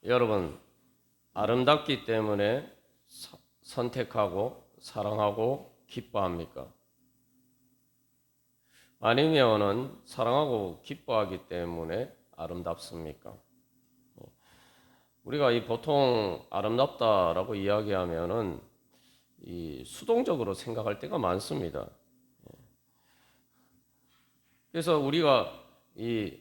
여러분, 아름답기 때문에 선택하고 사랑하고 기뻐합니까? 아니면은 사랑하고 기뻐하기 때문에 아름답습니까? 우리가 이 보통 아름답다라고 이야기하면은 이 수동적으로 생각할 때가 많습니다. 그래서 우리가 이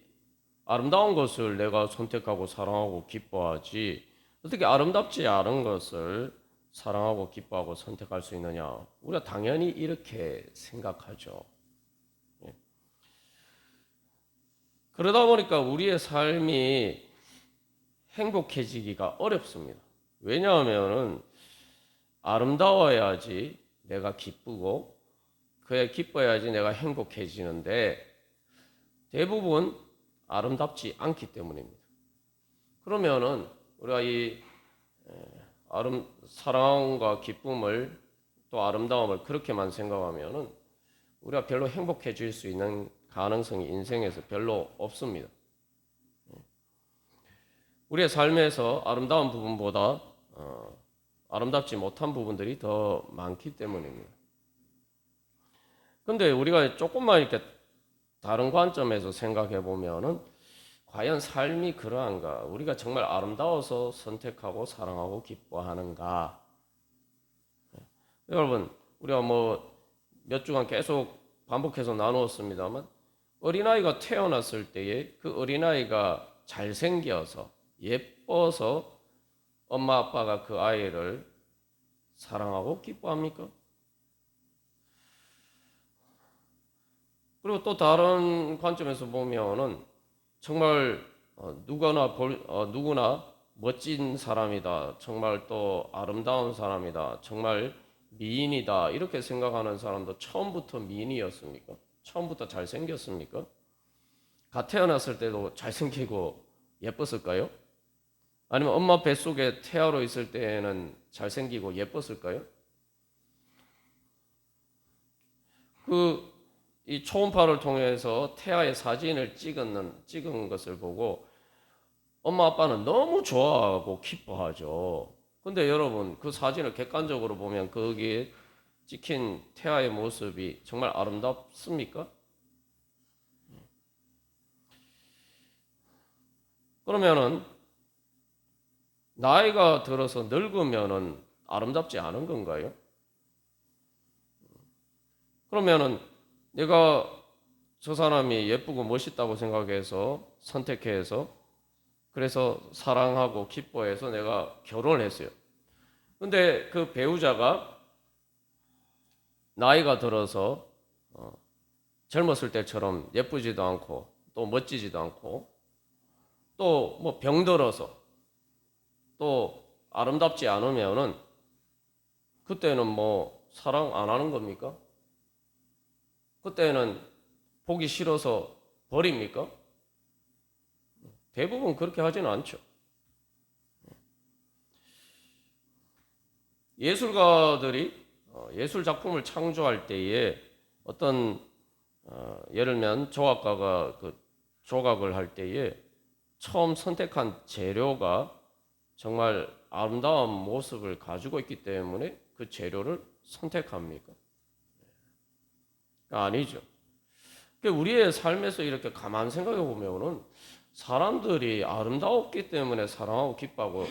아름다운 것을 내가 선택하고 사랑하고 기뻐하지 어떻게 아름답지 않은 것을 사랑하고 기뻐하고 선택할 수 있느냐? 우리가 당연히 이렇게 생각하죠. 그러다 보니까 우리의 삶이 행복해지기가 어렵습니다. 왜냐하면은 아름다워야지 내가 기쁘고 그에 기뻐야지 내가 행복해지는데 대부분 아름답지 않기 때문입니다. 그러면은 우리가 이 사랑과 기쁨을 또 아름다움을 그렇게만 생각하면은 우리가 별로 행복해질 수 있는 가능성이 인생에서 별로 없습니다. 우리의 삶에서 아름다운 부분보다 아름답지 못한 부분들이 더 많기 때문입니다. 근데 우리가 조금만 이렇게 다른 관점에서 생각해 보면은 과연 삶이 그러한가? 우리가 정말 아름다워서 선택하고 사랑하고 기뻐하는가? 여러분, 우리가 뭐 몇 주간 계속 반복해서 나누었습니다만 어린아이가 태어났을 때에 그 어린아이가 잘생겨서 예뻐서 엄마 아빠가 그 아이를 사랑하고 기뻐합니까? 그리고 또 다른 관점에서 보면은 정말 누구나 멋진 사람이다. 정말 또 아름다운 사람이다. 정말 미인이다. 이렇게 생각하는 사람도 처음부터 미인이었습니까? 처음부터 잘생겼습니까? 갓 태어났을 때도 잘생기고 예뻤을까요? 아니면 엄마 뱃속에 태아로 있을 때에는 잘생기고 예뻤을까요? 이 초음파를 통해서 태아의 사진을 찍은 것을 보고 엄마 아빠는 너무 좋아하고 기뻐하죠. 근데 여러분 그 사진을 객관적으로 보면 거기에 찍힌 태아의 모습이 정말 아름답습니까? 그러면은 나이가 들어서 늙으면은 아름답지 않은 건가요? 그러면은 내가 저 사람이 예쁘고 멋있다고 생각해서 선택해서 그래서 사랑하고 기뻐해서 내가 결혼을 했어요. 근데 그 배우자가 나이가 들어서 젊었을 때처럼 예쁘지도 않고 또 멋지지도 않고 또 뭐 병들어서 또 아름답지 않으면은 그때는 뭐 사랑 안 하는 겁니까? 그때는 보기 싫어서 버립니까? 대부분 그렇게 하지는 않죠. 예술가들이 예술 작품을 창조할 때에 어떤 예를 들면 조각가가 그 조각을 할 때에 처음 선택한 재료가 정말 아름다운 모습을 가지고 있기 때문에 그 재료를 선택합니까? 아니죠. 우리의 삶에서 이렇게 가만 생각해 보면은 사람들이 아름다웠기 때문에 사랑하고 기뻐하고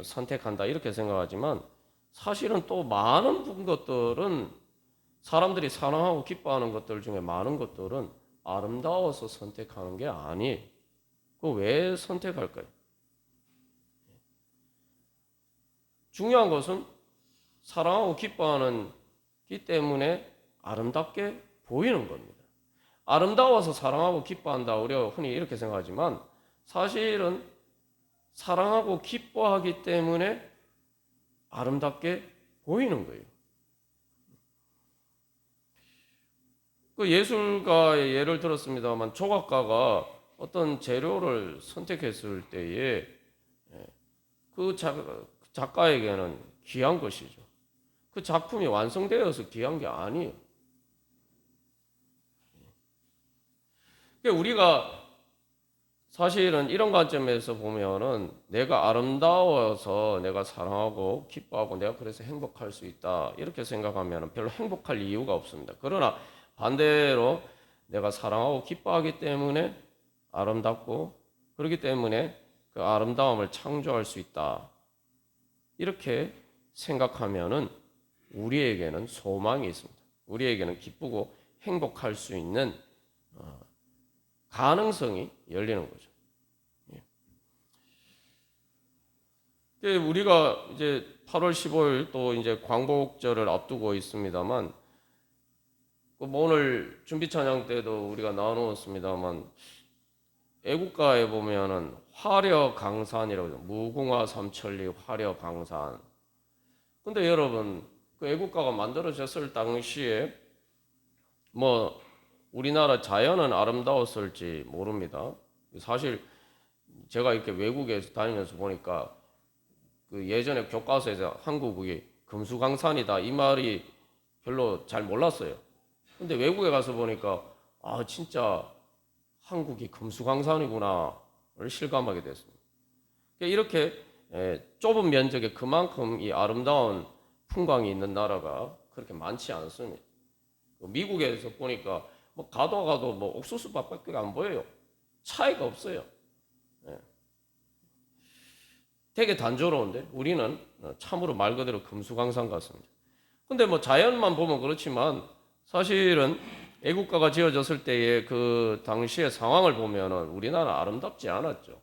선택한다 이렇게 생각하지만 사실은 또 많은 것들은 사람들이 사랑하고 기뻐하는 것들 중에 많은 것들은 아름다워서 선택하는 게 아니에요. 그 왜 선택할까요? 중요한 것은 사랑하고 기뻐하는 기 때문에 아름답게 보이는 겁니다. 아름다워서 사랑하고 기뻐한다. 우리가 흔히 이렇게 생각하지만 사실은 사랑하고 기뻐하기 때문에 아름답게 보이는 거예요. 그 예술가의 예를 들었습니다만 조각가가 어떤 재료를 선택했을 때에 그 작가에게는 귀한 것이죠. 그 작품이 완성되어서 귀한 게 아니에요. 우리가 사실은 이런 관점에서 보면은 내가 아름다워서 내가 사랑하고 기뻐하고 내가 그래서 행복할 수 있다 이렇게 생각하면 별로 행복할 이유가 없습니다. 그러나 반대로 내가 사랑하고 기뻐하기 때문에 아름답고 그렇기 때문에 그 아름다움을 창조할 수 있다 이렇게 생각하면은 우리에게는 소망이 있습니다. 우리에게는 기쁘고 행복할 수 있는 가능성이 열리는 거죠. 우리가 이제 8월 15일 또 이제 광복절을 앞두고 있습니다만, 뭐 오늘 준비 찬양 때도 우리가 나누었습니다만, 애국가에 보면은 화려강산이라고 해요. 무궁화 삼천리 화려강산. 근데 여러분, 그 애국가가 만들어졌을 당시에 뭐 우리나라 자연은 아름다웠을지 모릅니다. 사실 제가 이렇게 외국에서 다니면서 보니까 그 예전에 교과서에서 한국이 금수강산이다 이 말이 별로 잘 몰랐어요. 근데 외국에 가서 보니까 아 진짜 한국이 금수강산이구나를 실감하게 됐습니다. 이렇게 좁은 면적에 그만큼 이 아름다운 풍광이 있는 나라가 그렇게 많지 않습니다. 미국에서 보니까 뭐 가도 뭐 옥수수밭밖에 안 보여요. 차이가 없어요. 되게 단조로운데 우리는 참으로 말 그대로 금수강산 같습니다. 근데 뭐 자연만 보면 그렇지만 사실은 애국가가 지어졌을 때의 그 당시의 상황을 보면은 우리나라 아름답지 않았죠.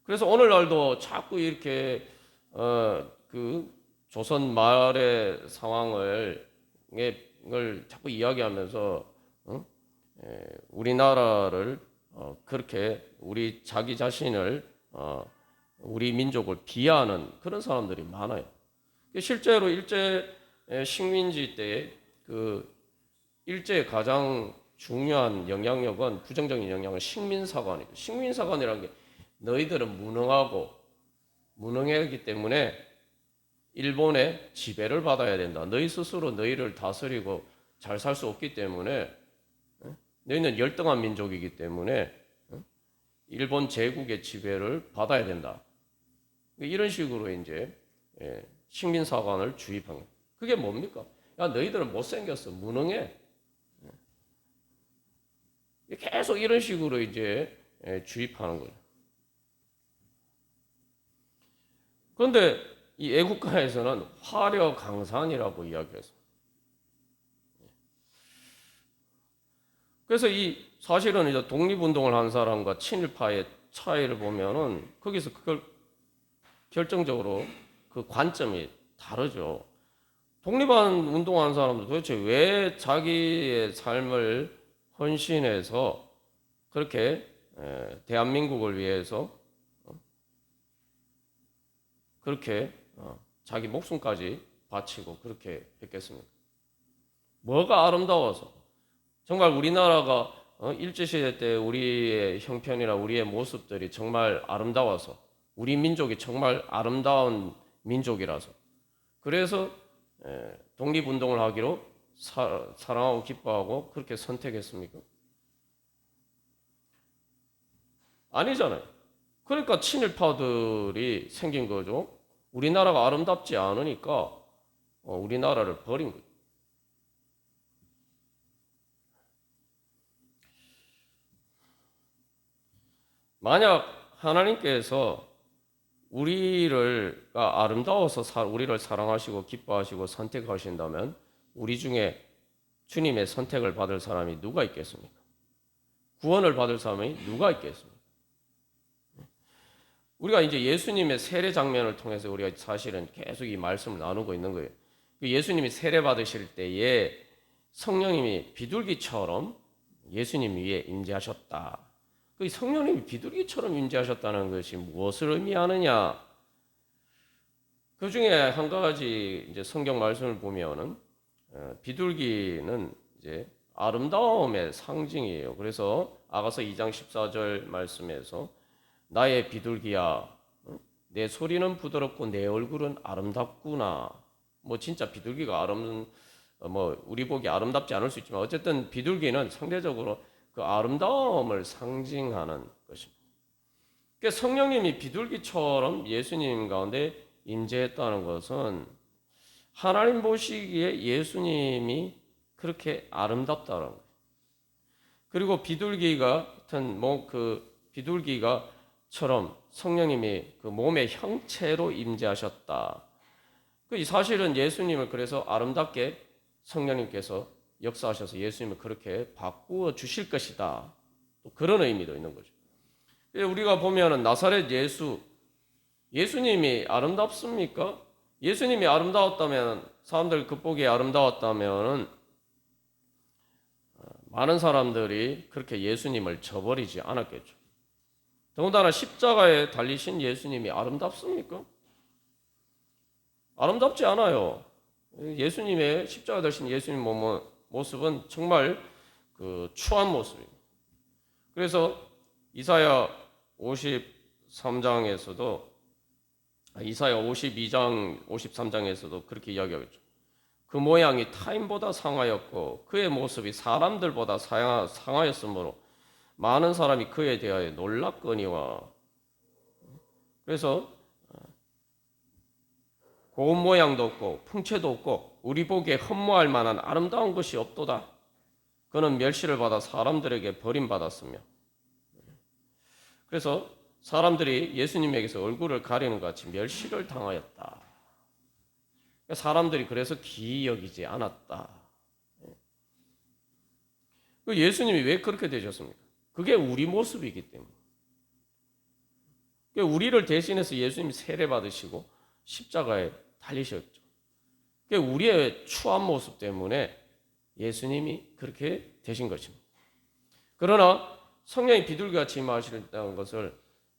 그래서 오늘날도 자꾸 이렇게 그 조선 말의 상황을 자꾸 이야기하면서 우리나라를 그렇게 우리 자기 자신을 우리 민족을 비하하는 그런 사람들이 많아요. 실제로 일제 식민지 때 그 일제의 가장 중요한 영향력은 부정적인 영향은 식민사관이고 식민사관이라는 게 너희들은 무능하기 때문에 일본의 지배를 받아야 된다. 너희 스스로 너희를 다스리고 잘 살 수 없기 때문에 너희는 열등한 민족이기 때문에 일본 제국의 지배를 받아야 된다. 이런 식으로 이제 식민사관을 주입한 거예요. 그게 뭡니까? 야 너희들은 못생겼어. 무능해. 계속 이런 식으로 이제 주입하는 거예요. 그런데 이 애국가에서는 화려강산이라고 이야기했습니다. 그래서 이 사실은 이제 독립운동을 한 사람과 친일파의 차이를 보면은 거기서 그걸 결정적으로 그 관점이 다르죠. 독립운동한 사람도 도대체 왜 자기의 삶을 헌신해서 그렇게 대한민국을 위해서 그렇게 자기 목숨까지 바치고 그렇게 했겠습니까? 뭐가 아름다워서 정말 우리나라가 일제시대 때 우리의 형편이나 우리의 모습들이 정말 아름다워서 우리 민족이 정말 아름다운 민족이라서 그래서 독립운동을 하기로 사랑하고 기뻐하고 그렇게 선택했습니까? 아니잖아요. 그러니까 친일파들이 생긴 거죠. 우리나라가 아름답지 않으니까 우리나라를 버린 거예요. 만약 하나님께서 우리가 아름다워서 우리를 사랑하시고 기뻐하시고 선택하신다면 우리 중에 주님의 선택을 받을 사람이 누가 있겠습니까? 구원을 받을 사람이 누가 있겠습니까? 우리가 이제 예수님의 세례 장면을 통해서 우리가 사실은 계속 이 말씀을 나누고 있는 거예요. 예수님이 세례 받으실 때에 성령님이 비둘기처럼 예수님 위에 임재하셨다. 그 성령님이 비둘기처럼 임재하셨다는 것이 무엇을 의미하느냐? 그 중에 한 가지 이제 성경 말씀을 보면은 비둘기는 이제 아름다움의 상징이에요. 그래서 아가서 2장 14절 말씀에서 나의 비둘기야, 내 소리는 부드럽고 내 얼굴은 아름답구나. 뭐 진짜 비둘기가 뭐 우리 보기 아름답지 않을 수 있지만 어쨌든 비둘기는 상대적으로 그 아름다움을 상징하는 것입니다. 그러니까 성령님이 비둘기처럼 예수님 가운데 임재했다는 것은 하나님 보시기에 예수님이 그렇게 아름답다는 거예요. 그리고 비둘기가 같은 그 비둘기가처럼 성령님이 그 몸의 형체로 임재하셨다. 그 사실은 예수님을 그래서 아름답게 성령님께서 역사하셔서 예수님을 그렇게 바꾸어 주실 것이다. 또 그런 의미도 있는 거죠. 우리가 보면은 나사렛 예수님이 아름답습니까? 예수님이 아름다웠다면, 사람들 겉보기에 아름다웠다면 많은 사람들이 그렇게 예수님을 저버리지 않았겠죠. 더군다나 십자가에 달리신 예수님이 아름답습니까? 아름답지 않아요. 예수님의 십자가에 달리신 예수님 모습은 정말 그 추한 모습입니다. 그래서 이사야 52장 53장에서도 그렇게 이야기하겠죠. 그 모양이 타인보다 상하였고 그의 모습이 사람들보다 상하였으므로 많은 사람이 그에 대하여 놀랐거니와. 그래서 고운 모양도 없고 풍채도 없고 우리 보기에 흠모할 만한 아름다운 것이 없도다. 그는 멸시를 받아 사람들에게 버림받았으며. 그래서 사람들이 예수님에게서 얼굴을 가리는 것 같이 멸시를 당하였다. 사람들이 그래서 기이 여기지 않았다. 예수님이 왜 그렇게 되셨습니까? 그게 우리 모습이기 때문에. 우리를 대신해서 예수님이 세례 받으시고 십자가에 달리셨죠. 우리의 추한 모습 때문에 예수님이 그렇게 되신 것입니다. 그러나 성령이 비둘기같이 임하시는 것을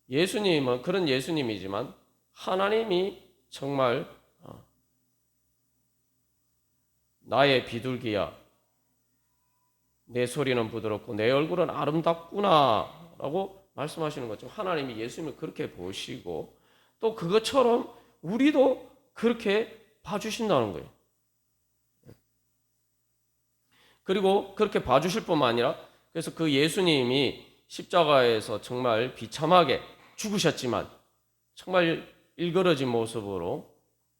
예수님은 그런 예수님이지만 하나님이 정말 나의 비둘기야, 내 소리는 부드럽고 내 얼굴은 아름답구나 라고 말씀하시는 것처럼 하나님이 예수님을 그렇게 보시고 또 그것처럼 우리도 그렇게 봐주신다는 거예요. 그리고 그렇게 봐주실 뿐만 아니라 그래서 그 예수님이 십자가에서 정말 비참하게 죽으셨지만 정말 일그러진 모습으로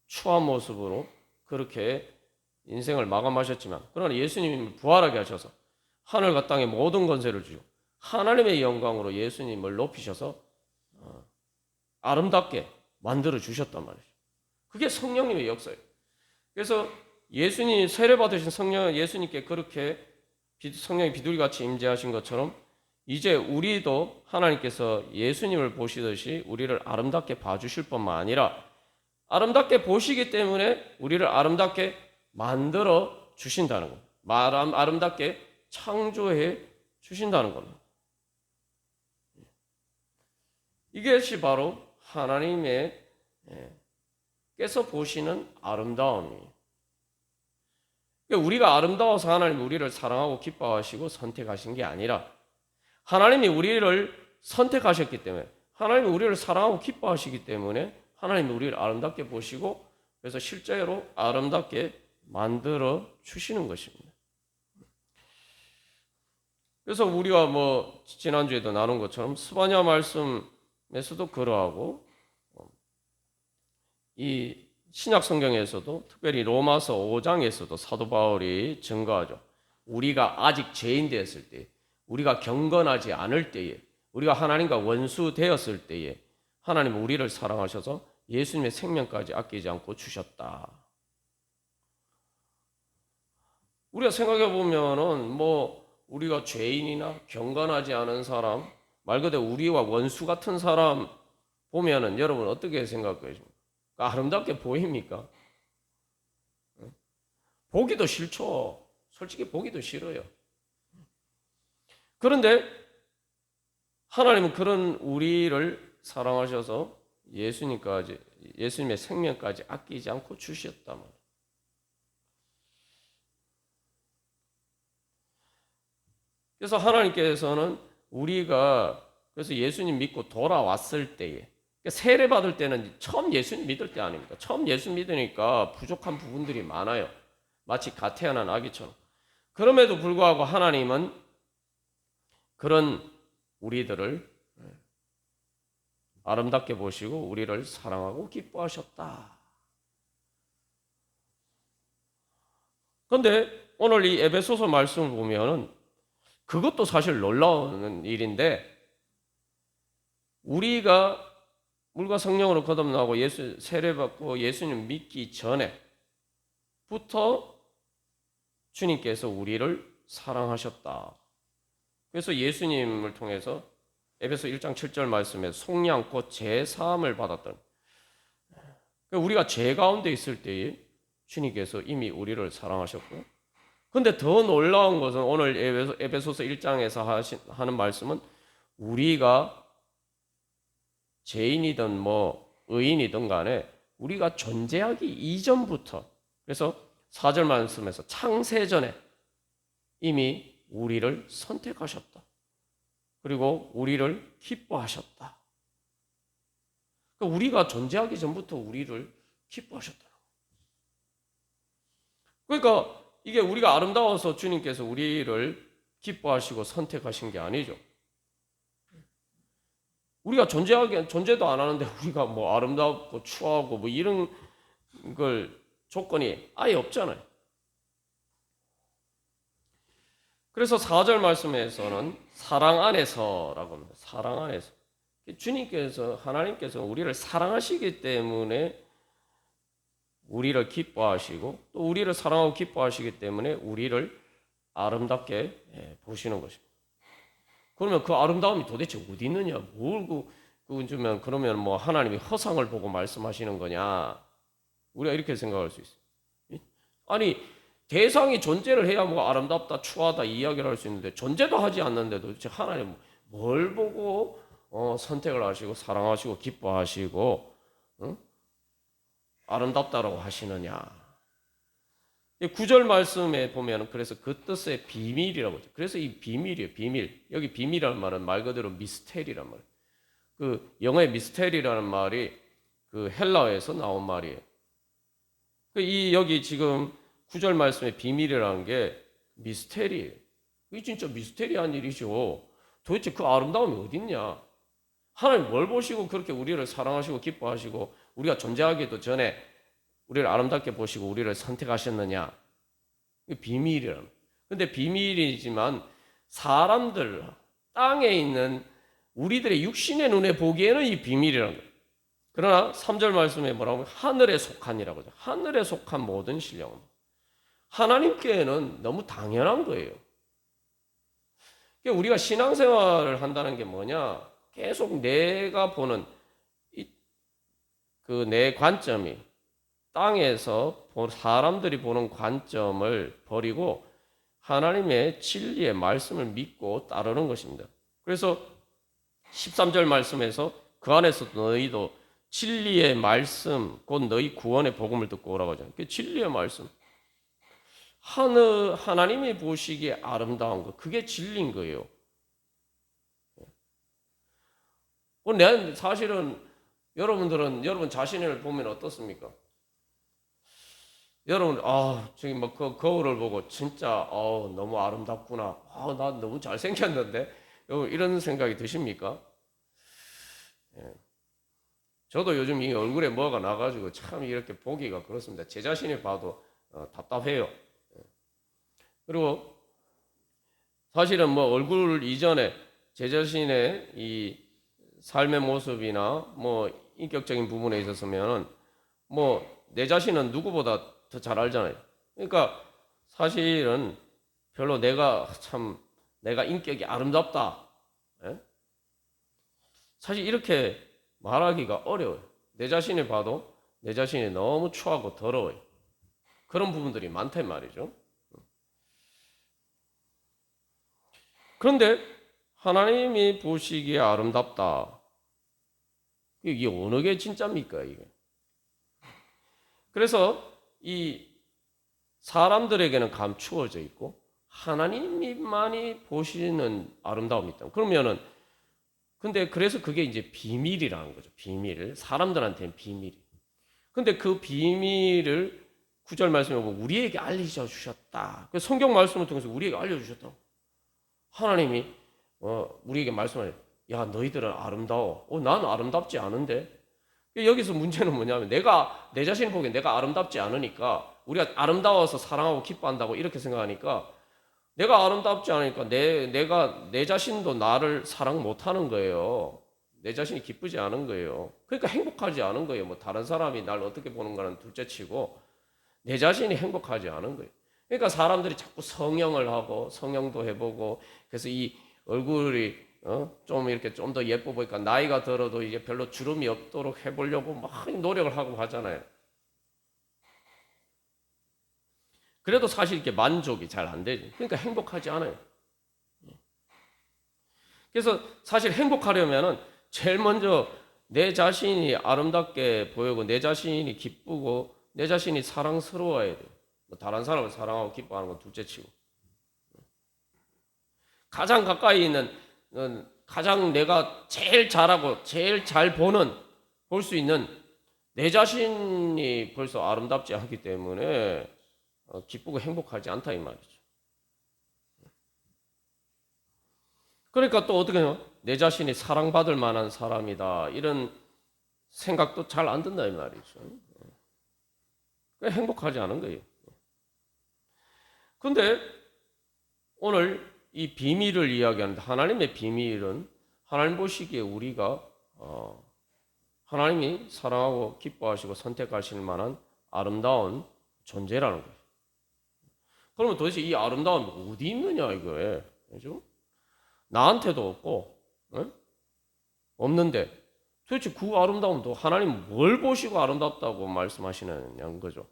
추한 모습으로 그렇게 인생을 마감하셨지만 그러나 예수님이 부활하게 하셔서 하늘과 땅의 모든 권세를 주시고 하나님의 영광으로 예수님을 높이셔서 아름답게 만들어 주셨단 말이죠. 그게 성령님의 역사예요. 그래서 예수님이 세례 받으신 성령 예수님께 그렇게 성령이 비둘기같이 임재하신 것처럼 이제 우리도 하나님께서 예수님을 보시듯이 우리를 아름답게 봐주실 뿐만 아니라 아름답게 보시기 때문에 우리를 아름답게 만들어 주신다는 겁니다. 아름답게 창조해 주신다는 겁니다. 이것이 바로 하나님의 께서 보시는 아름다움이에요. 우리가 아름다워서 하나님이 우리를 사랑하고 기뻐하시고 선택하신 게 아니라 하나님이 우리를 선택하셨기 때문에 하나님이 우리를 사랑하고 기뻐하시기 때문에 하나님이 우리를 아름답게 보시고 그래서 실제로 아름답게 만들어 주시는 것입니다. 그래서 우리가 지난주에도 나눈 것처럼 스바냐 말씀에서도 그러하고 이 신약 성경에서도 특별히 로마서 5장에서도 사도 바울이 증거하죠. 우리가 아직 죄인 되었을 때, 우리가 경건하지 않을 때에, 우리가 하나님과 원수 되었을 때에 하나님은 우리를 사랑하셔서 예수님의 생명까지 아끼지 않고 주셨다. 우리가 생각해 보면은 우리가 죄인이나 경건하지 않은 사람, 말 그대로 우리와 원수 같은 사람 보면은 여러분 어떻게 생각하십니까? 아름답게 보입니까? 보기도 싫죠. 솔직히 보기도 싫어요. 그런데 하나님은 그런 우리를 사랑하셔서 예수님의 생명까지 아끼지 않고 주셨단 말이에요. 그래서 하나님께서는 우리가 그래서 예수님 믿고 돌아왔을 때에 세례 받을 때는 처음 예수님 믿을 때 아닙니까? 처음 예수 믿으니까 부족한 부분들이 많아요. 마치 갓 태어난 아기처럼. 그럼에도 불구하고 하나님은 그런 우리들을 아름답게 보시고 우리를 사랑하고 기뻐하셨다. 그런데 오늘 이 에베소서 말씀을 보면은 그것도 사실 놀라운 일인데, 우리가 물과 성령으로 거듭나고 예수 세례받고 예수님 믿기 전에부터 주님께서 우리를 사랑하셨다. 그래서 예수님을 통해서 에베소 1장 7절 말씀에 속량 곧 제사함을 받았던, 우리가 죄 가운데 있을 때에 주님께서 이미 우리를 사랑하셨고, 근데 더 놀라운 것은 오늘 에베소서 1장에서 하는 말씀은 우리가 죄인이든 뭐 의인이든 간에 우리가 존재하기 이전부터, 그래서 4절 말씀에서 창세전에 이미 우리를 선택하셨다. 그리고 우리를 기뻐하셨다. 그러니까 우리가 존재하기 전부터 우리를 기뻐하셨다. 그러니까 이게 우리가 아름다워서 주님께서 우리를 기뻐하시고 선택하신 게 아니죠. 우리가 존재도 안 하는데 우리가 뭐 아름답고 추하고 뭐 이런 걸 조건이 아예 없잖아요. 그래서 4절 말씀에서는 사랑 안에서라고 합니다. 사랑 안에서. 주님께서, 하나님께서 우리를 사랑하시기 때문에 우리를 기뻐하시고, 또 우리를 사랑하고 기뻐하시기 때문에 우리를 아름답게 보시는 것입니다. 그러면 그 아름다움이 도대체 어디 있느냐? 주면 그러면 뭐 하나님이 허상을 보고 말씀하시는 거냐? 우리가 이렇게 생각할 수 있어요. 아니, 대상이 존재를 해야 뭐 아름답다, 추하다 이야기를 할 수 있는데 존재도 하지 않는데도 도대체 하나님 뭘 보고 선택을 하시고 사랑하시고 기뻐하시고 아름답다라고 하시느냐? 9절 말씀에 보면 그래서 그 뜻의 비밀이라고 하죠. 그래서 이 비밀이에요. 비밀. 여기 비밀이라는 말은 말 그대로 미스테리란 말이에요. 그 영어의 미스테리라는 말이 그 헬라어에서 나온 말이에요. 이 여기 지금 9절 말씀의 비밀이라는 게 미스테리예요. 이게 진짜 미스테리한 일이죠. 도대체 그 아름다움이 어디 있냐? 하나님 뭘 보시고 그렇게 우리를 사랑하시고 기뻐하시고 우리가 존재하기도 전에 우리를 아름답게 보시고 우리를 선택하셨느냐? 이게 비밀이라는. 근데 비밀이지만 사람들, 땅에 있는 우리들의 육신의 눈에 보기에는 이 비밀이라는 거예요. 그러나 3절 말씀에 뭐라고 하면 하늘에 속한이라고 하죠. 하늘에 속한 모든 신령은 하나님께는 너무 당연한 거예요. 우리가 신앙생활을 한다는 게 뭐냐? 계속 내가 보는 그 내 관점이 땅에서 사람들이 보는 관점을 버리고 하나님의 진리의 말씀을 믿고 따르는 것입니다. 그래서 13절 말씀에서 그 안에서 너희도 진리의 말씀, 곧 너희 구원의 복음을 듣고 오라고 하잖아요. 그 진리의 말씀. 하나님이 보시기에 아름다운 것, 그게 진리인 거예요. 사실은 여러분 자신을 보면 어떻습니까? 여러분, 저기 뭐 그 거울을 보고 진짜 너무 아름답구나. 나 너무 잘생겼는데 이런 생각이 드십니까? 예. 저도 요즘 이 얼굴에 뭐가 나가지고 참 이렇게 보기가 그렇습니다. 제 자신이 봐도 답답해요. 그리고 사실은 뭐 얼굴 이전에 제 자신의 이 삶의 모습이나 뭐 인격적인 부분에 있었으면 뭐 내 자신은 누구보다 더 잘 알잖아요. 그러니까 사실은 별로 내가 인격이 아름답다. 예? 사실 이렇게 말하기가 어려워요. 내 자신을 봐도 내 자신이 너무 추하고 더러워요. 그런 부분들이 많단 말이죠. 그런데 하나님이 보시기에 아름답다. 이게 어느 게 진짜입니까, 이게? 그래서 이 사람들에게는 감추어져 있고 하나님만이 보시는 아름다움이 있다. 그러면은 근데 그래서 그게 이제 비밀이라는 거죠. 비밀을 사람들한테는 비밀. 근데 그 비밀을 9절 말씀에 보면 우리에게 알려주셨다. 성경 말씀을 통해서 우리에게 알려주셨다. 하나님이 우리에게 말씀하죠. 야, 너희들은 아름다워. 난 아름답지 않은데. 여기서 문제는 뭐냐면 내 자신을 보기엔 내가 아름답지 않으니까 우리가 아름다워서 사랑하고 기뻐한다고 이렇게 생각하니까 내가 아름답지 않으니까 내 자신도 나를 사랑 못하는 거예요. 내 자신이 기쁘지 않은 거예요. 그러니까 행복하지 않은 거예요. 뭐 다른 사람이 날 어떻게 보는가는 둘째치고 내 자신이 행복하지 않은 거예요. 그러니까 사람들이 자꾸 성형을 하고 성형도 해보고 그래서 이 얼굴이 좀 이렇게 좀 더 예뻐 보니까 나이가 들어도 이제 별로 주름이 없도록 해보려고 막 노력을 하고 하잖아요. 그래도 사실 이렇게 만족이 잘 안 되죠. 그러니까 행복하지 않아요. 그래서 사실 행복하려면은 제일 먼저 내 자신이 아름답게 보이고 내 자신이 기쁘고 내 자신이 사랑스러워야 돼요. 뭐 다른 사람을 사랑하고 기뻐하는 건 둘째치고 가장 가까이 있는 가장 내가 제일 잘하고 제일 잘 볼 수 있는 내 자신이 벌써 아름답지 않기 때문에 기쁘고 행복하지 않다 이 말이죠. 그러니까 또 어떻게 해요? 내 자신이 사랑받을 만한 사람이다 이런 생각도 잘 안 든다 이 말이죠. 행복하지 않은 거예요. 근데 오늘 이 비밀을 이야기하는데 하나님의 비밀은 하나님 보시기에 우리가 하나님이 사랑하고 기뻐하시고 선택하실 만한 아름다운 존재라는 거예요. 그러면 도대체 이 아름다움이 어디 있느냐 이거예요. 그죠? 나한테도 없고 없는데 도대체 그 아름다움도 하나님 뭘 보시고 아름답다고 말씀하시느냐는 거죠.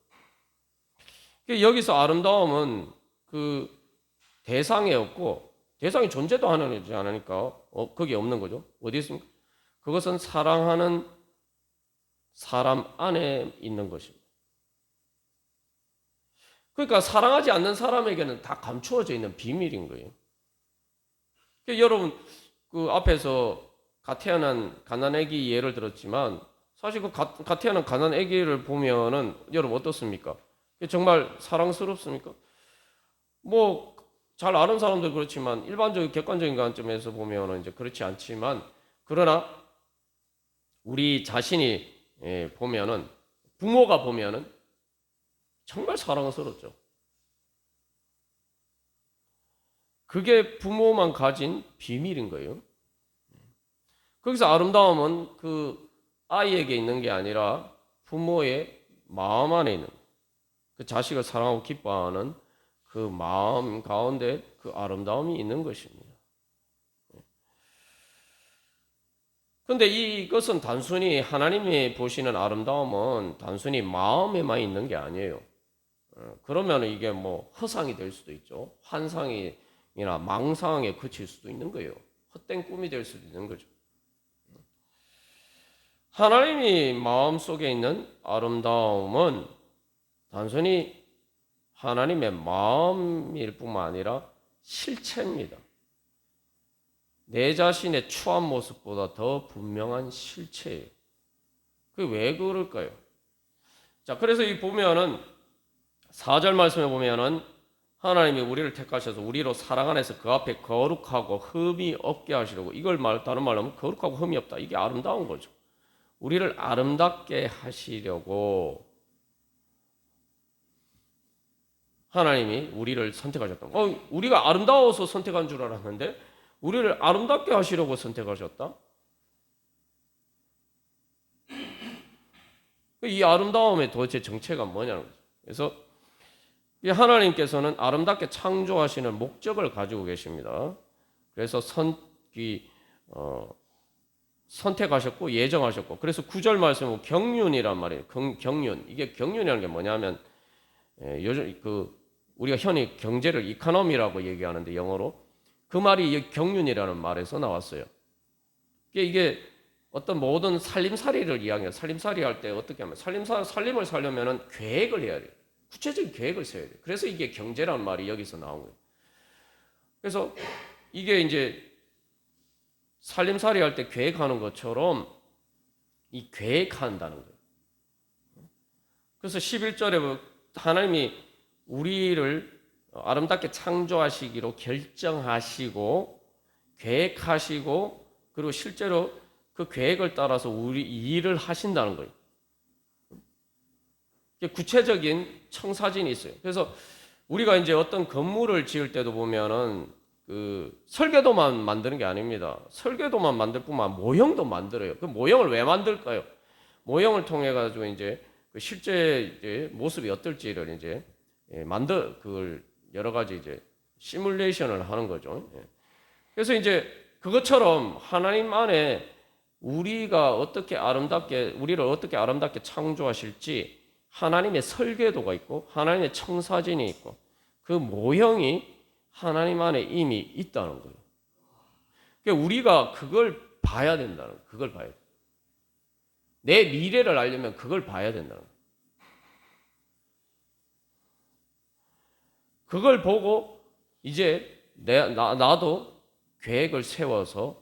여기서 아름다움은 그 대상에 없고 대상이 존재도 하지 않으니까 거기에 없는 거죠. 어디 있습니까? 그것은 사랑하는 사람 안에 있는 것입니다. 그러니까 사랑하지 않는 사람에게는 다 감추어져 있는 비밀인 거예요. 여러분 그 앞에서 갓 태어난 가난아기 예를 들었지만 사실 그 갓 태어난 가난아기를 보면은 여러분 어떻습니까? 정말 사랑스럽습니까? 뭐 잘 아는 사람도 그렇지만 일반적인 객관적인 관점에서 보면은 이제 그렇지 않지만 그러나 우리 자신이 보면은 부모가 보면은 정말 사랑스럽죠. 그게 부모만 가진 비밀인 거예요. 거기서 아름다움은 그 아이에게 있는 게 아니라 부모의 마음 안에 있는 그 자식을 사랑하고 기뻐하는 그 마음 가운데 그 아름다움이 있는 것입니다. 그런데 이것은 단순히 하나님이 보시는 아름다움은 단순히 마음에만 있는 게 아니에요. 그러면 이게 뭐 허상이 될 수도 있죠. 환상이나 망상에 그칠 수도 있는 거예요. 헛된 꿈이 될 수도 있는 거죠. 하나님이 마음속에 있는 아름다움은 단순히 하나님의 마음일 뿐만 아니라 실체입니다. 내 자신의 추한 모습보다 더 분명한 실체예요. 그게 왜 그럴까요? 자, 그래서 이 보면은 4절 말씀에 보면은 하나님이 우리를 택하셔서 우리로 사랑 안에서 그 앞에 거룩하고 흠이 없게 하시려고 이걸 다른 말로 하면 거룩하고 흠이 없다. 이게 아름다운 거죠. 우리를 아름답게 하시려고 하나님이 우리를 선택하셨다. 우리가 아름다워서 선택한 줄 알았는데 우리를 아름답게 하시려고 선택하셨다. 이 아름다움의 도대체 정체가 뭐냐는 거죠. 그래서 이 하나님께서는 아름답게 창조하시는 목적을 가지고 계십니다. 그래서 선택하셨고 예정하셨고 그래서 9절 말씀은 경륜이란 말이에요. 경륜. 이게 경륜이라는 게 뭐냐면 요즘 우리가 흔히 경제를 이코노미라고 얘기하는데 영어로 그 말이 경륜이라는 말에서 나왔어요. 이게 어떤 모든 살림살이를 이야기해요. 살림살이 할 때 어떻게 하면 살림을 살려면은 계획을 해야 돼요. 구체적인 계획을 세워야 돼요. 그래서 이게 경제라는 말이 여기서 나온 거예요. 그래서 이게 이제 살림살이 할 때 계획하는 것처럼 이 계획한다는 거예요. 그래서 11절에 하나님이 우리를 아름답게 창조하시기로 결정하시고 계획하시고 그리고 실제로 그 계획을 따라서 우리 일을 하신다는 거예요. 구체적인 청사진이 있어요. 그래서 우리가 이제 어떤 건물을 지을 때도 보면은 그 설계도만 만드는 게 아닙니다. 설계도만 만들 뿐만 모형도 만들어요. 그 모형을 왜 만들까요? 모형을 통해 가지고 이제 그 실제 이제 모습이 어떨지를 이제 그걸 여러 가지 이제 시뮬레이션을 하는 거죠. 그래서 이제 그것처럼 하나님 안에 우리를 어떻게 아름답게 창조하실지 하나님의 설계도가 있고 하나님의 청사진이 있고 그 모형이 하나님 안에 이미 있다는 거예요. 그러니까 우리가 그걸 봐야 된다는 거예요. 그걸 봐야 돼. 내 미래를 알려면 그걸 봐야 된다는 거예요. 그걸 보고 이제 나도 계획을 세워서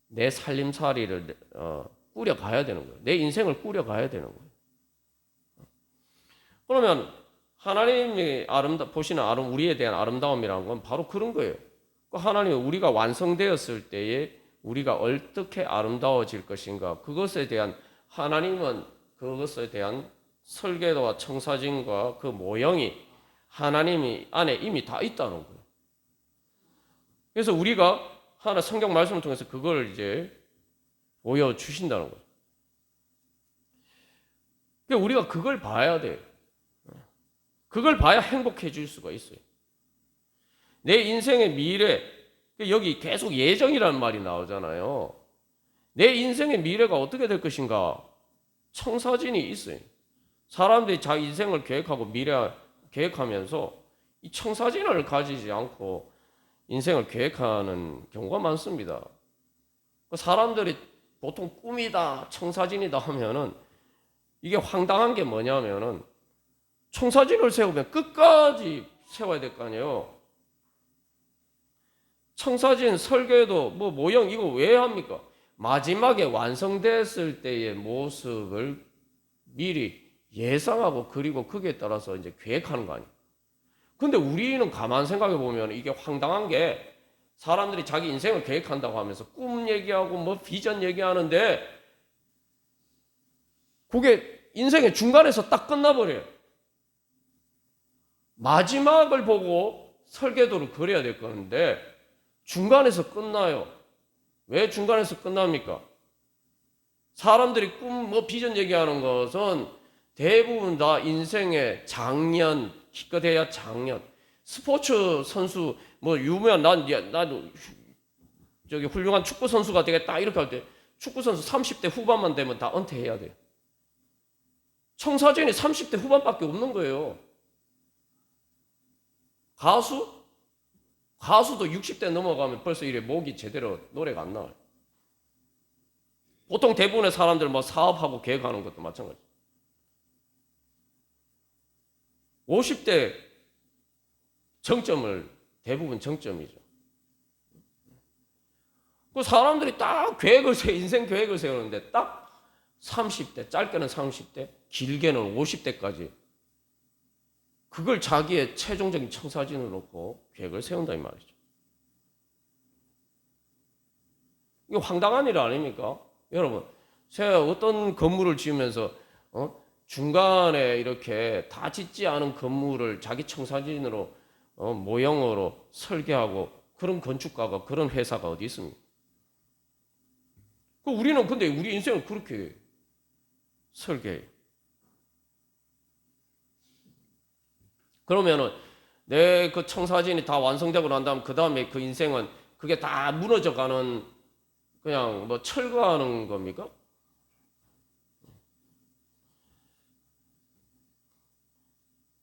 내 살림살이를 꾸려가야 되는 거예요. 내 인생을 꾸려가야 되는 거예요. 그러면 하나님이 보시는 우리에 대한 아름다움이라는 건 바로 그런 거예요. 하나님이 우리가 완성되었을 때에 우리가 어떻게 아름다워질 것인가 그것에 대한 하나님은 그것에 대한 설계도와 청사진과 그 모형이 하나님이 안에 이미 다 있다는 거예요. 그래서 우리가 하나 성경 말씀을 통해서 그걸 이제 보여주신다는 거예요. 그러니까 우리가 그걸 봐야 돼요. 그걸 봐야 행복해질 수가 있어요. 내 인생의 미래, 여기 계속 예정이라는 말이 나오잖아요. 내 인생의 미래가 어떻게 될 것인가? 청사진이 있어요. 사람들이 자기 인생을 계획하고 미래 계획하면서 이 청사진을 가지지 않고 인생을 계획하는 경우가 많습니다. 사람들이 보통 꿈이다, 청사진이다 하면은 이게 황당한 게 뭐냐면은 청사진을 세우면 끝까지 세워야 될 거 아니에요. 청사진, 설계도, 모형 이거 왜 합니까? 마지막에 완성됐을 때의 모습을 미리 예상하고 그리고 거기에 따라서 이제 계획하는 거 아니에요. 근데 우리는 가만 생각해 보면 이게 황당한 게 사람들이 자기 인생을 계획한다고 하면서 꿈 얘기하고 비전 얘기하는데 그게 인생의 중간에서 딱 끝나버려요. 마지막을 보고 설계도를 그려야 될 건데 중간에서 끝나요. 왜 중간에서 끝납니까? 사람들이 꿈, 비전 얘기하는 것은 대부분 다 인생의 장년, 기껏해야 장년. 스포츠 선수, 유명한, 나도 저기 훌륭한 축구 선수가 되겠다. 이렇게 할 때 축구 선수 30대 후반만 되면 다 은퇴해야 돼요. 청사진이 30대 후반밖에 없는 거예요. 가수도 60대 넘어가면 벌써 이래 목이 제대로 노래가 안 나와요. 보통 대부분의 사람들 사업하고 계획하는 것도 마찬가지. 50대 대부분 정점이죠. 그 사람들이 딱 인생 계획을 세우는데 딱 30대, 짧게는 30대, 길게는 50대까지 그걸 자기의 최종적인 청사진으로 놓고 계획을 세운다 이 말이죠. 이거 황당한 일 아닙니까? 여러분, 제가 어떤 건물을 지으면서 중간에 이렇게 다 짓지 않은 건물을 자기 청사진으로 모형으로 설계하고 그런 건축가가 그런 회사가 어디 있습니까? 우리는 근데 우리 인생을 그렇게 설계해요. 그러면은 내 그 청사진이 다 완성되고 난 다음 그 다음에 그 인생은 그게 다 무너져가는 그냥 철거하는 겁니까?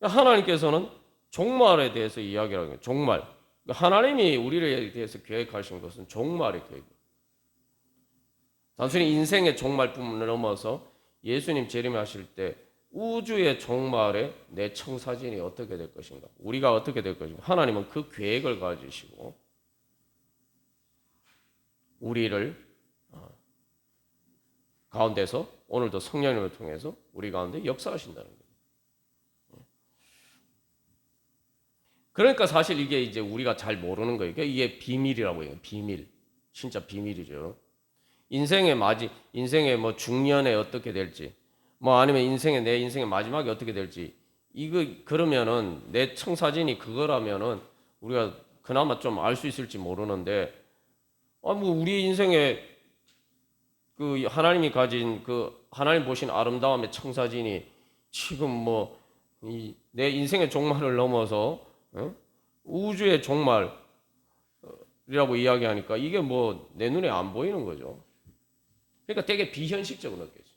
하나님께서는 종말에 대해서 이야기를 하는 거예요. 종말. 하나님이 우리에 대해서 계획하신 것은 종말의 계획이에요. 단순히 인생의 종말뿐만 넘어서 예수님 재림하실 때 우주의 종말에 내 청사진이 어떻게 될 것인가? 우리가 어떻게 될 것인가? 하나님은 그 계획을 가지시고 우리를 가운데서 오늘도 성령님을 통해서 우리 가운데 역사하신다는 거예요. 그러니까 사실 이게 이제 우리가 잘 모르는 거예요. 이게 비밀이라고 해요. 비밀. 진짜 비밀이죠. 인생의 뭐 중년에 어떻게 될지, 뭐 아니면 내 인생의 마지막에 어떻게 될지, 이거 그러면은 내 청사진이 그거라면은 우리가 그나마 좀 알 수 있을지 모르는데, 뭐 우리 인생에 그 하나님이 가진 그 하나님 보신 아름다움의 청사진이 지금 뭐 내 인생의 종말을 넘어서 우주의 종말이라고 이야기하니까 이게 뭐 내 눈에 안 보이는 거죠. 그러니까 되게 비현실적으로 느껴져.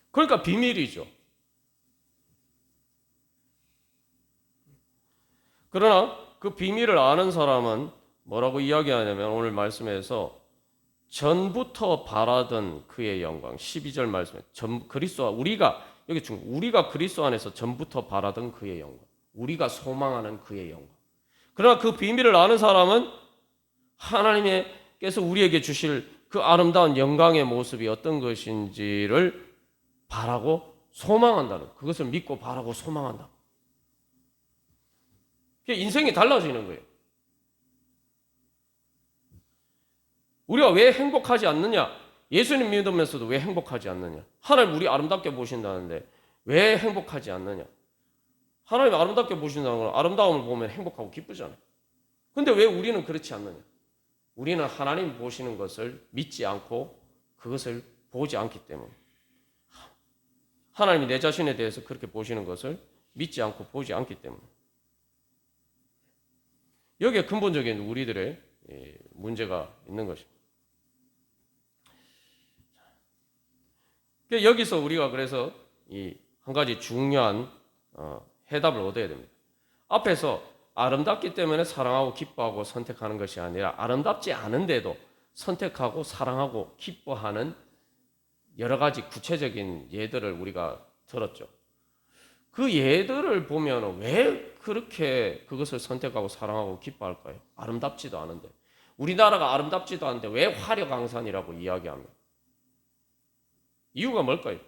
그러니까 비밀이죠. 그러나 그 비밀을 아는 사람은 뭐라고 이야기하냐면 오늘 말씀에서 전부터 바라던 그의 영광 12절 말씀에 우리가 그리스도 안에서 전부터 바라던 그의 영광, 우리가 소망하는 그의 영광. 그러나 그 비밀을 아는 사람은 하나님께서 우리에게 주실 그 아름다운 영광의 모습이 어떤 것인지를 바라고 소망한다는, 그것을 믿고 바라고 소망한다. 인생이 달라지는 거예요. 우리가 왜 행복하지 않느냐? 예수님 믿으면서도 왜 행복하지 않느냐? 하나님 우리 아름답게 보신다는데 왜 행복하지 않느냐? 하나님 아름답게 보신다는 건 아름다움을 보면 행복하고 기쁘잖아요. 근데 왜 우리는 그렇지 않느냐? 우리는 하나님 보시는 것을 믿지 않고 그것을 보지 않기 때문에, 하나님이 내 자신에 대해서 그렇게 보시는 것을 믿지 않고 보지 않기 때문에, 여기에 근본적인 우리들의 문제가 있는 것입니다. 여기서 우리가 그래서 이 한 가지 중요한 해답을 얻어야 됩니다. 앞에서 아름답기 때문에 사랑하고 기뻐하고 선택하는 것이 아니라 아름답지 않은데도 선택하고 사랑하고 기뻐하는 여러 가지 구체적인 예들을 우리가 들었죠. 그 예들을 보면 왜 그렇게 그것을 선택하고 사랑하고 기뻐할까요? 아름답지도 않은데. 우리나라가 아름답지도 않은데 왜 화려강산이라고 이야기합니까? 이유가 뭘까요?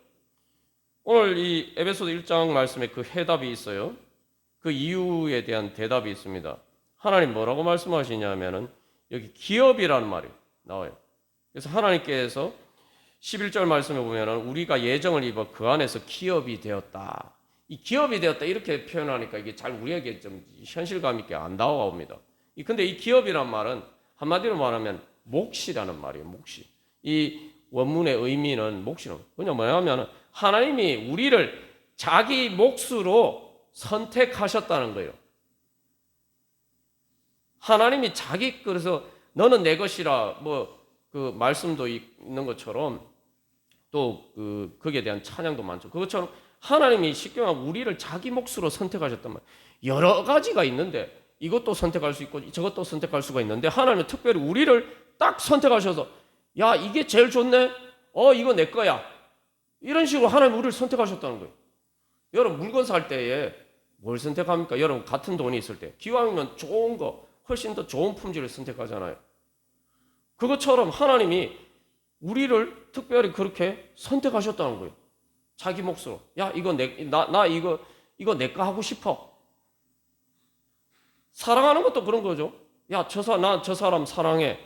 오늘 이 에베소서 1장 말씀에 그 해답이 있어요. 그 이유에 대한 대답이 있습니다. 하나님 뭐라고 말씀하시냐면은 여기 기업이라는 말이 나와요. 그래서 하나님께서 11절 말씀에 보면은 우리가 예정을 입어 그 안에서 기업이 되었다. 이 기업이 되었다 이렇게 표현하니까 이게 잘 우리에게 좀 현실감 있게 안 다가옵니다. 근데 이 기업이란 말은 한마디로 말하면 몫이라는 말이에요. 몫이. 이 원문의 의미는 몫이는 그냥 뭐냐면 하나님이 우리를 자기 몫으로 선택하셨다는 거예요. 하나님이 그래서 너는 내 것이라 그 말씀도 있는 것처럼 또 거기에 대한 찬양도 많죠. 그것처럼 하나님이 쉽게 말하면 우리를 자기 몫으로 선택하셨단 말이에요. 여러 가지가 있는데 이것도 선택할 수 있고 저것도 선택할 수가 있는데 하나님은 특별히 우리를 딱 선택하셔서 야 이게 제일 좋네. 이거 내 거야. 이런 식으로 하나님 우리를 선택하셨다는 거예요. 여러분 물건 살 때에 뭘 선택합니까? 여러분 같은 돈이 있을 때 기왕이면 좋은 거 훨씬 더 좋은 품질을 선택하잖아요. 그것처럼 하나님이 우리를 특별히 그렇게 선택하셨다는 거예요. 자기 몫으로. 야 이거 이거 내 거 하고 싶어. 사랑하는 것도 그런 거죠. 야 나 저 사람 사랑해.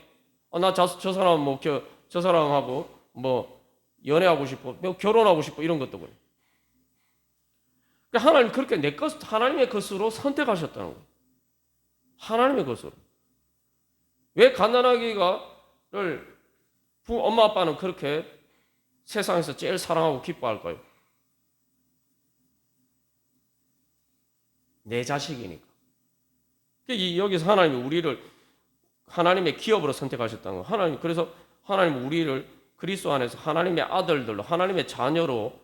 나 저 사람 저 사람하고 연애하고 싶어, 결혼하고 싶어 이런 것도 그래. 그러니까 하나님 그렇게 하나님의 것으로 선택하셨다는 거예요. 하나님의 것으로. 왜 갓난아기를 엄마 아빠는 그렇게 세상에서 제일 사랑하고 기뻐할까요? 내 자식이니까. 여기서 하나님이 우리를 하나님의 기업으로 선택하셨다는 거예요. 그래서 하나님 우리를 그리스도 안에서 하나님의 아들들로 하나님의 자녀로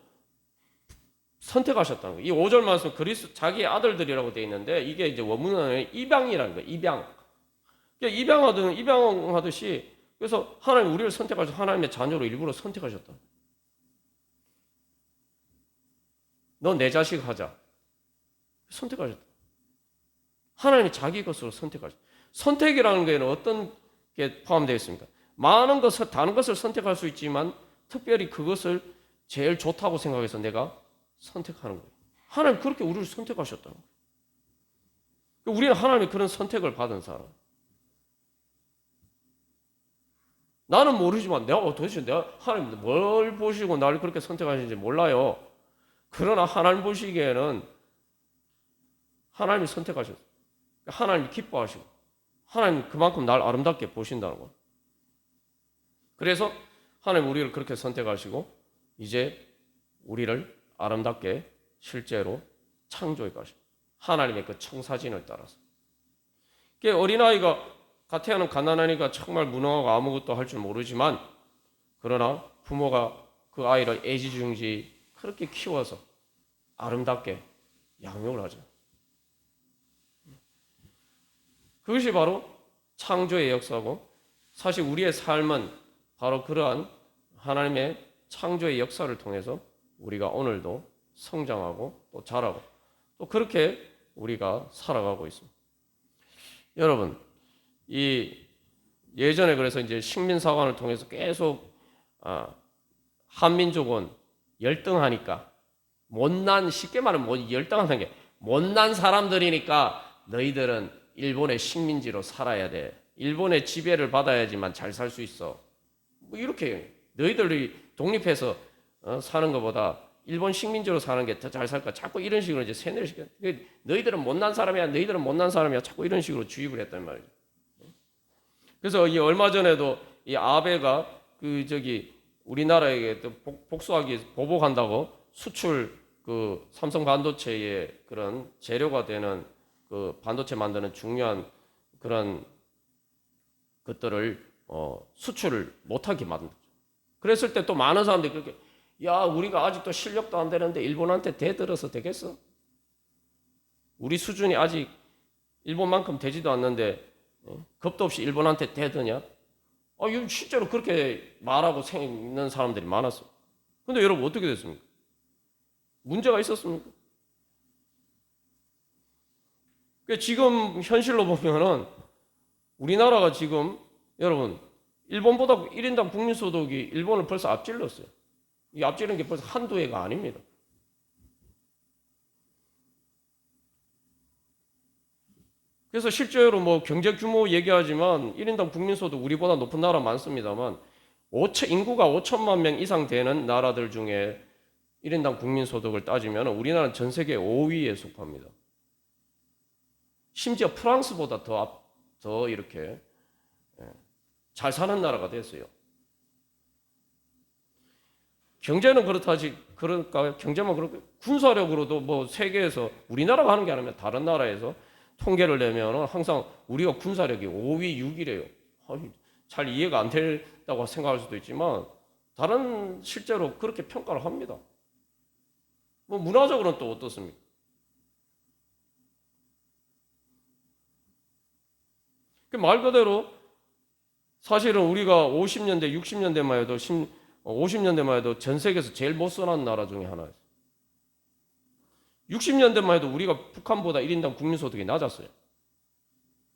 선택하셨다는 거예요. 이 5절 말씀 자기의 아들들이라고 되어 있는데 이게 이제 원문은 입양이라는 거예요. 입양하듯이 그래서 하나님 우리를 선택하셔서 하나님의 자녀로 일부러 선택하셨다. 너 내 자식 하자. 선택하셨다. 하나님이 자기 것으로 선택하셨다. 선택이라는 게는 어떤 게 포함되어 있습니까? 다른 것을 선택할 수 있지만 특별히 그것을 제일 좋다고 생각해서 내가 선택하는 거예요. 하나님 그렇게 우리를 선택하셨다는 거예요. 우리는 하나님의 그런 선택을 받은 사람. 나는 모르지만 도대체 내가 하나님 뭘 보시고 나를 그렇게 선택하시는지 몰라요. 그러나 하나님 보시기에는 하나님이 선택하셨어요. 하나님이 기뻐하시고 하나님 그만큼 날 아름답게 보신다는 거예요. 그래서 하나님 우리를 그렇게 선택하시고 이제 우리를 아름답게 실제로 창조해 가시고 하나님의 그 청사진을 따라서. 어린아이가 가태하는 가난하니까 정말 무능하고 아무것도 할 줄 모르지만 그러나 부모가 그 아이를 애지중지 그렇게 키워서 아름답게 양육을 하죠. 그것이 바로 창조의 역사고 사실 우리의 삶은 바로 그러한 하나님의 창조의 역사를 통해서 우리가 오늘도 성장하고 또 자라고 또 그렇게 우리가 살아가고 있습니다. 여러분, 이 예전에 그래서 이제 식민사관을 통해서 계속 한민족은 열등하니까 쉽게 말하면 열등하다는 게 못난 사람들이니까 너희들은 일본의 식민지로 살아야 돼. 일본의 지배를 받아야지만 잘 살 수 있어. 뭐 이렇게 너희들이 독립해서 사는 것보다 일본 식민지로 사는 게 더 잘 살까? 자꾸 이런 식으로 이제 세뇌를 시켜. 너희들은 못난 사람이야. 너희들은 못난 사람이야. 자꾸 이런 식으로 주입을 했단 말이죠. 그래서 이 얼마 전에도 이 아베가 우리나라에게 또 복수하기 위해서 보복한다고 수출 그 삼성 반도체의 그런 재료가 되는 그 반도체 만드는 중요한 그런 것들을 수출을 못하게 만든 거죠. 그랬을 때 또 많은 사람들이 그렇게 야 우리가 아직도 실력도 안 되는데 일본한테 대들어서 되겠어? 우리 수준이 아직 일본만큼 되지도 않는데 겁도 없이 일본한테 대드냐? 이거 실제로 그렇게 말하고 있는 사람들이 많았어요. 근데 여러분 어떻게 됐습니까? 문제가 있었습니까? 지금 현실로 보면은 우리나라가 지금 여러분 일본보다 1인당 국민소득이 일본을 벌써 앞질렀어요. 이 앞지른 게 벌써 한두 해가 아닙니다. 그래서 실제로 뭐 경제 규모 얘기하지만 1인당 국민소득 우리보다 높은 나라 많습니다만 인구가 5천만 명 이상 되는 나라들 중에 1인당 국민소득을 따지면 우리나라는 전 세계 5위에 속합니다. 심지어 프랑스보다 더 이렇게 잘 사는 나라가 됐어요. 경제는 그럴까요? 경제만 그렇고 군사력으로도 뭐 세계에서 우리나라가 하는 게 아니면 다른 나라에서 통계를 내면 항상 우리가 군사력이 5위, 6위래요. 잘 이해가 안 된다고 생각할 수도 있지만 다른 실제로 그렇게 평가를 합니다. 뭐 문화적으로는 또 어떻습니까? 말 그대로 사실은 우리가 50년대, 60년대만 해도 50년대만 해도 전 세계에서 제일 못 사는 나라 중에 하나였어요. 60년대만 해도 우리가 북한보다 1인당 국민소득이 낮았어요.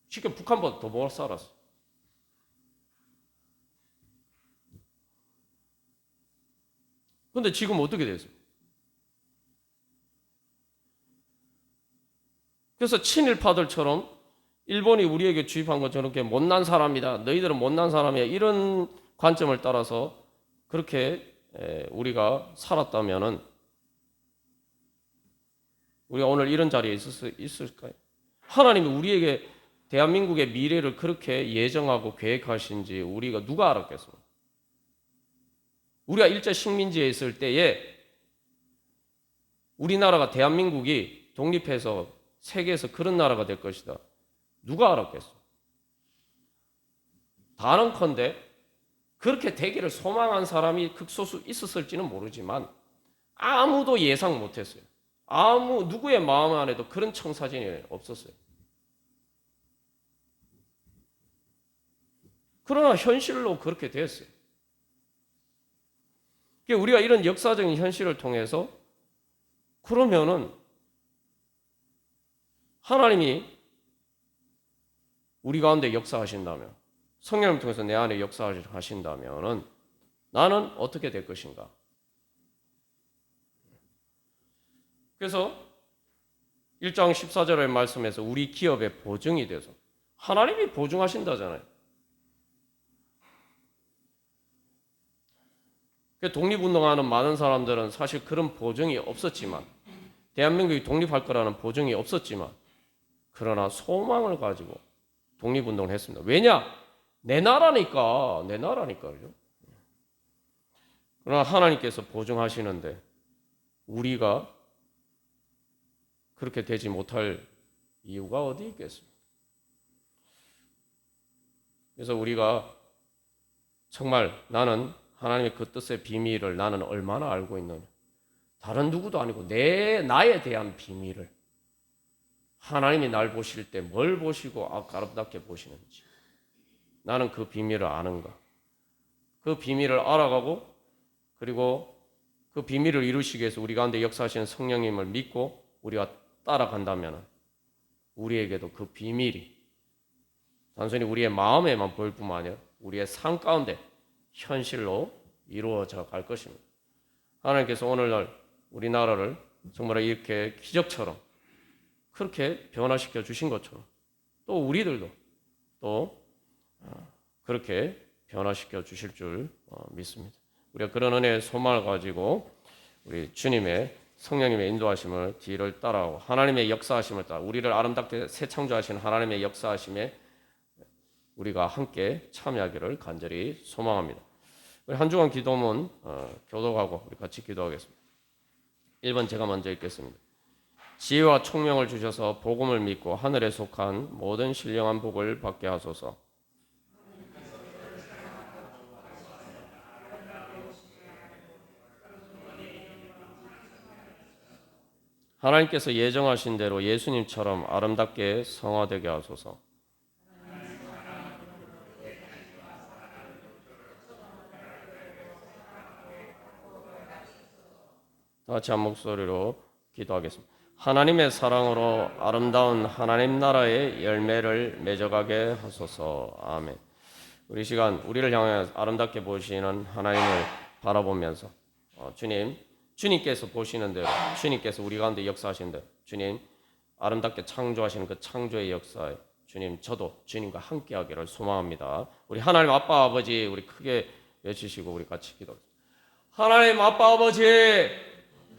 쉽게 북한보다 더 못 살았어요. 그런데 지금 어떻게 됐어요? 그래서 친일파들처럼 일본이 우리에게 주입한 것처럼 저렇게 못난 사람이다. 너희들은 못난 사람이야. 이런 관점을 따라서 그렇게 우리가 살았다면은 우리가 오늘 이런 자리에 있을까요? 하나님이 우리에게 대한민국의 미래를 그렇게 예정하고 계획하신지 우리가 누가 알았겠습니까? 우리가 일제 식민지에 있을 때에 우리나라가 대한민국이 독립해서 세계에서 그런 나라가 될 것이다. 누가 알았겠어? 단언컨대 그렇게 되기를 소망한 사람이 극소수 있었을지는 모르지만 아무도 예상 못했어요. 누구의 마음 안에도 그런 청사진이 없었어요. 그러나 현실로 그렇게 됐어요. 우리가 이런 역사적인 현실을 통해서 그러면은 하나님이 우리 가운데 역사하신다면 성령을 통해서 내 안에 역사하신다면 나는 어떻게 될 것인가? 그래서 1장 14절의 말씀에서 우리 기업의 보증이 돼서 하나님이 보증하신다잖아요. 독립운동하는 많은 사람들은 사실 그런 보증이 없었지만, 대한민국이 독립할 거라는 보증이 없었지만, 그러나 소망을 가지고 독립운동을 했습니다. 왜냐? 내 나라니까, 내 나라니까요. 그러나 하나님께서 보증하시는데 우리가 그렇게 되지 못할 이유가 어디 있겠습니까? 그래서 우리가 정말 나는 하나님의 그 뜻의 비밀을 나는 얼마나 알고 있느냐. 다른 누구도 아니고 나에 대한 비밀을 하나님이 날 보실 때 뭘 보시고 아름답게 보시는지 나는 그 비밀을 아는가. 그 비밀을 알아가고 그리고 그 비밀을 이루시기 위해서 우리 가운데 역사하시는 성령님을 믿고 우리가 따라간다면 우리에게도 그 비밀이 단순히 우리의 마음에만 보일 뿐만 아니라 우리의 삶 가운데 현실로 이루어져 갈 것입니다. 하나님께서 오늘날 우리나라를 정말 이렇게 기적처럼 그렇게 변화시켜 주신 것처럼 또 우리들도 또 그렇게 변화시켜 주실 줄 믿습니다. 우리가 그런 은혜의 소망을 가지고 우리 주님의 성령님의 인도하심을 뒤를 따라오고 하나님의 역사하심을 따라 우리를 아름답게 새 창조하신 하나님의 역사하심에 우리가 함께 참여하기를 간절히 소망합니다. 우리 한 주간 기도문 교독하고 우리 같이 기도하겠습니다. 1번 제가 먼저 읽겠습니다. 지혜와 총명을 주셔서 복음을 믿고 하늘에 속한 모든 신령한 복을 받게 하소서. 하나님께서 예정하신 대로 예수님처럼 아름답게 성화되게 하소서. 다 같이 한 목소리로 기도하겠습니다. 하나님의 사랑으로 아름다운 하나님 나라의 열매를 맺어가게 하소서. 아멘. 우리 시간 우리를 향해 아름답게 보시는 하나님을 바라보면서 주님께서 보시는 대로 주님께서 우리 가운데 역사하신 대로 주님 아름답게 창조하시는 그 창조의 역사에 주님 저도 주님과 함께하기를 소망합니다. 우리 하나님 아빠 아버지 우리 크게 외치시고 우리 같이 기도하겠습니다. 하나님 아빠 아버지